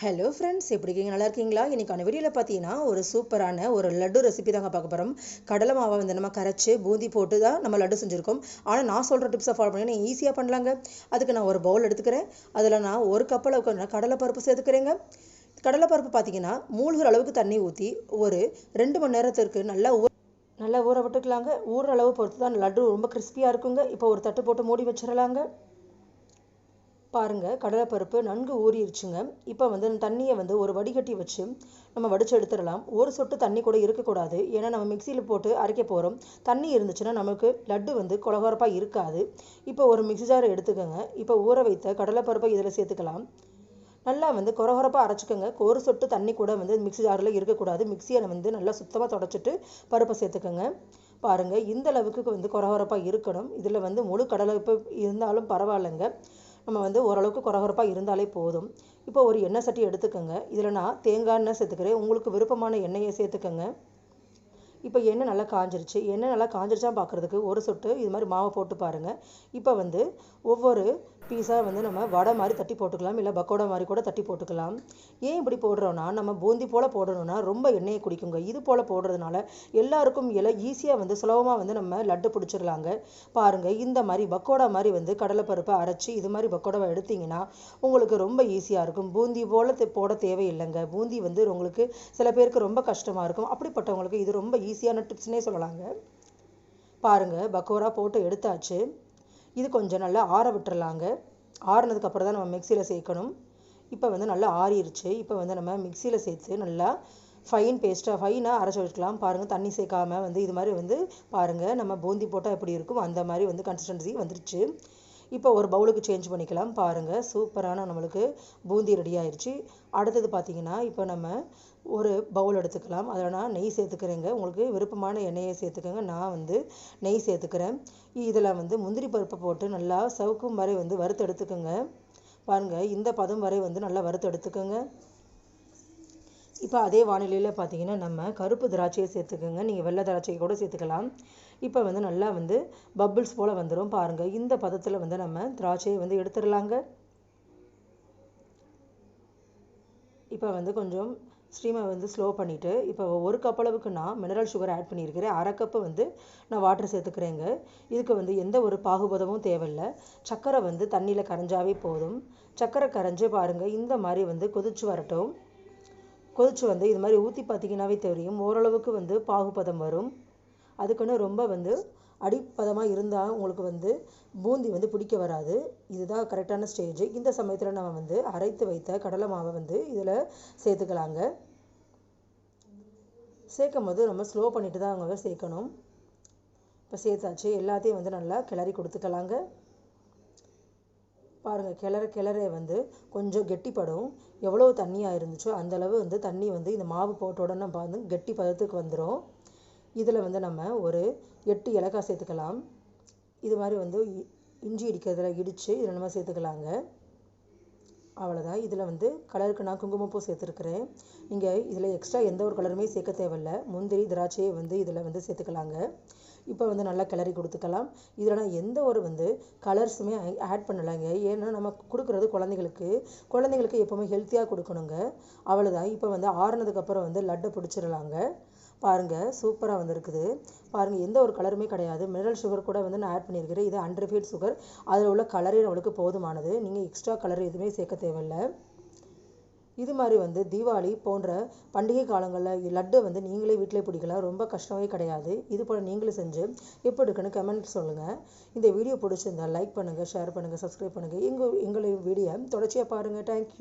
Hello friends, எப்படி இருக்கீங்க? நல்லா இருக்கீங்களா? இன்னைக்கான வீடியோவில் பார்த்தீங்கன்னா ஒரு சூப்பரான ஒரு லட்டு ரெசிபி தாங்க பார்க்க போகிறோம். கடலை மாவை வந்து நம்ம கரைச்சி பூந்தி போட்டு தான் நம்ம லட்டு செஞ்சுருக்கோம். ஆனால் நான் சொல்கிற டிப்ஸை ஃபாலோ பண்ணி நீங்கள் ஈஸியாக பண்ணலாங்க. அதுக்கு நான் ஒரு பவுல் எடுத்துக்கிறேன். அதில் நான் ஒரு கப் அளவுக்கு நான் கடலைப்பருப்பு சேர்த்துக்கிறேங்க. கடலைப்பருப்பு பார்த்தீங்கன்னா மூழ்கிற அளவுக்கு தண்ணி ஊற்றி ஒரு 2 மணி நேரத்திற்கு நல்லா ஊற விட்டுக்கலாங்க. ஊற அளவு பொறுத்து தான் லட்டு ரொம்ப கிறிஸ்பியாக இருக்குங்க. இப்போ ஒரு தட்டு போட்டு மூடி வச்சிடலாங்க. பாருங்கள், கடலைப்பருப்பு நன்கு ஊறிடுச்சுங்க. இப்போ வந்து தண்ணியை வந்து ஒரு வடிகட்டி வச்சு நம்ம வடித்து எடுத்துடலாம். ஒரு சொட்டு தண்ணி கூட இருக்கக்கூடாது. ஏன்னா நம்ம மிக்சியில் போட்டு அரைக்க போகிறோம். தண்ணி இருந்துச்சுன்னா நமக்கு லட்டு வந்து கொலகொலப்பாக இருக்காது. இப்போ ஒரு மிக்ஸி ஜார் எடுத்துக்கோங்க. இப்போ ஊற வைத்த கடலைப்பருப்பை இதில் சேர்த்துக்கலாம். நல்லா வந்து கொரகொரப்பாக அரைச்சிக்கோங்க. ஒரு சொட்டு தண்ணி கூட வந்து மிக்ஸி ஜாரில் இருக்கக்கூடாது. மிக்சியை வந்து நல்லா சுத்தமாக தொடச்சிட்டு பருப்பை சேர்த்துக்கோங்க. பாருங்கள், இந்த அளவுக்கு வந்து கொரகொரப்பாக இருக்கணும். இதில் வந்து முழு கடலைப்பருப்பு இருந்தாலும் பரவாயில்லைங்க. நம்ம வந்து ஓரளவுக்கு கொரகொரப்பாக இருந்தாலே போதும். இப்போ ஒரு எண்ணெய் சட்டி எடுத்துக்கோங்க. இதில் நான் தேங்காய் எண்ணெய் சேர்த்துக்கிறேன். உங்களுக்கு விருப்பமான எண்ணெயை சேர்த்துக்கோங்க. இப்போ எண்ணெய் நல்லா காஞ்சிருச்சு. எண்ணெய் நல்லா காஞ்சிருச்சா பார்க்குறதுக்கு ஒரு சொட்டு இது மாதிரி மாவை போட்டு பாருங்கள். இப்போ வந்து ஒவ்வொரு பீஸாக வந்து நம்ம வடை மாதிரி தட்டி போட்டுக்கலாம், இல்லை பக்கோடா மாதிரி கூட தட்டி போட்டுக்கலாம். ஏன் இப்படி போடுறோன்னா, நம்ம பூந்தி போல் போடணும்னா ரொம்ப எண்ணெயை குடிக்குங்க. இது போல் போடுறதுனால எல்லாருக்கும் ஈஸியாக வந்து சுலபமாக வந்து நம்ம லட்டு பிடிச்சிடலாங்க. பாருங்கள், இந்த மாதிரி பக்கோடா மாதிரி வந்து கடலைப்பருப்பை அரைச்சி இது மாதிரி பக்கோடாவை எடுத்திங்கன்னா உங்களுக்கு ரொம்ப ஈஸியாக இருக்கும். பூந்தி போல் போட தேவையில்லைங்க. பூந்தி வந்து உங்களுக்கு சில பேருக்கு ரொம்ப கஷ்டமாக இருக்கும். அப்படிப்பட்டவங்களுக்கு இது ரொம்ப ஈஸியான டிப்ஸ்னே சொல்லலாங்க. பாருங்கள், பக்கோடா போட்டு எடுத்தாச்சு. இது கொஞ்சம் நல்லா ஆற விட்டுறலாங்க. ஆறுனதுக்கப்புறம் தான் நம்ம மிக்சியில் சேர்க்கணும். இப்போ வந்து நல்லா ஆறிடுச்சு. இப்போ வந்து நம்ம மிக்சியில் சேர்த்து நல்லா ஃபைனாக அரைச்சி வச்சுக்கலாம். பாருங்கள், தண்ணி சேர்க்காமல் வந்து இது மாதிரி வந்து பாருங்கள், நம்ம பூந்தி போட்டால் எப்படி இருக்கும் அந்த மாதிரி வந்து கன்சிஸ்டன்சி வந்துருச்சு. இப்போ ஒரு பவுலுக்கு சேஞ்ச் பண்ணிக்கலாம். பாருங்கள், சூப்பரான நம்மளுக்கு பூந்தி ரெடி ஆயிடுச்சு. அடுத்தது பார்த்திங்கன்னா, இப்போ நம்ம ஒரு பவுல் எடுத்துக்கலாம். அதில் நான் நெய் சேர்த்துக்கிறேங்க. உங்களுக்கு விருப்பமான எண்ணெயை சேர்த்துக்கோங்க. நான் வந்து நெய் சேர்த்துக்கிறேன். இதில் வந்து முந்திரி பருப்பை போட்டு நல்லா சவுக்கும் வரை வந்து வறுத்து எடுத்துக்கோங்க. பாருங்கள், இந்த பதம் வரை வந்து நல்லா வறுத்து எடுத்துக்கோங்க. இப்போ அதே வானிலையில் பார்த்தீங்கன்னா நம்ம கருப்பு திராட்சையை சேர்த்துக்கோங்க. நீங்கள் வெள்ளை திராட்சையை கூட சேர்த்துக்கலாம். இப்போ வந்து நல்லா வந்து பபிள்ஸ் போல் வந்துடும். பாருங்கள், இந்த பதத்தில் வந்து நம்ம திராட்சையை வந்து எடுத்துடலாங்க. இப்போ வந்து கொஞ்சம் ஸ்டீமை வந்து ஸ்லோ பண்ணிவிட்டு இப்போ ஒரு கப் அளவுக்கு நான் மினரல் சுகர் ஆட் பண்ணியிருக்கிறேன். அரை கப்பு வந்து நான் வாட்டர் சேர்த்துக்கிறேங்க. இதுக்கு வந்து எந்த ஒரு பாகுபதமும் தேவையில்லை. சர்க்கரை வந்து தண்ணியில் கரைஞ்சாவே போதும். சர்க்கரை கரைஞ்சி பாருங்கள், இந்த மாதிரி வந்து கொதிச்சு வரட்டும். கொதிச்சு வந்து இது மாதிரி ஊற்றி பார்த்தீங்கன்னாவே தெரியும், ஓரளவுக்கு வந்து பாகுபதம் வரும். அதுக்குன்னு ரொம்ப வந்து அடிப்பதமாக இருந்தால் உங்களுக்கு வந்து பூந்தி வந்து பிடிக்க வராது. இதுதான் கரெக்டான ஸ்டேஜ். இந்த சமயத்தில் நம்ம வந்து அரைத்து வைத்த கடலை மாவை வந்து இதில் சேர்த்துக்கலாங்க. சேர்க்கும் போது நம்ம ஸ்லோ பண்ணிட்டு தான் அவங்க சேர்க்கணும். இப்போ சேர்த்தாச்சு. எல்லாத்தையும் வந்து நல்லா கிளறி கொடுத்துக்கலாங்க. பாருங்கள், கிளற வந்து கொஞ்சம் கெட்டிப்படும். எவ்வளோ தண்ணியாக இருந்துச்சோ அந்தளவு வந்து தண்ணி வந்து இந்த மாவு போட்ட உடனே வந்து கெட்டி பதத்துக்கு வந்துடும். இதில் வந்து நம்ம ஒரு 8 ஏலக்காய் சேர்த்துக்கலாம். இது மாதிரி வந்து இஞ்சி இடிக்கிறதுல இடித்து இதில் நம்ம சேர்த்துக்கலாங்க. அவ்வளோதான். இதில் வந்து கலருக்கு நான் குங்குமப்பூ சேர்த்துருக்குறேன். நீங்கள் இதில் எக்ஸ்ட்ரா எந்த ஒரு கலருமே சேர்க்க தேவையில்லை. முந்திரி திராட்சையை வந்து இதில் வந்து சேர்த்துக்கலாங்க. இப்போ வந்து நல்லா கிளறி கொடுத்துக்கலாம். இதில் நான் எந்த ஒரு வந்து கலர்ஸுமே ஆட் பண்ணலைங்க. ஏன்னா நம்ம கொடுக்குறது குழந்தைங்களுக்கு எப்போவுமே ஹெல்த்தியாக கொடுக்கணுங்க. அவ்வளோதான். இப்போ வந்து ஆறுனதுக்கப்புறம் வந்து லட்டை பிடிச்சிடலாங்க. பாருங்கள், சூப்பராக வந்துருக்குது. பாருங்கள், எந்த ஒரு கலருமே கிடையாது. மினரல் சுகர் கூட வந்து நான் ஆட் பண்ணியிருக்கிறேன். இது அன்ரிஃபைன்ட் சுகர். அதில் உள்ள கலரே நம்மளுக்கு போதுமானது. நீங்கள் எக்ஸ்ட்ரா கலர் எதுவுமே சேர்க்க தேவையில்லை. இது மாதிரி வந்து தீபாவளி போன்ற பண்டிகை காலங்களில் லட்டு வந்து நீங்களே வீட்டிலே பிடிக்கலாம். ரொம்ப கஷ்டமே கிடையாது. இது போல் நீங்களும் செஞ்சு எப்படி இருக்குன்னு கமெண்ட் சொல்லுங்கள். இந்த வீடியோ பிடிச்சிருந்தால் லைக் பண்ணுங்கள், ஷேர் பண்ணுங்கள், சப்ஸ்கிரைப் பண்ணுங்கள். எங்களுடைய வீடியோ தொடர்ச்சியாக பாருங்கள். தேங்க்யூ.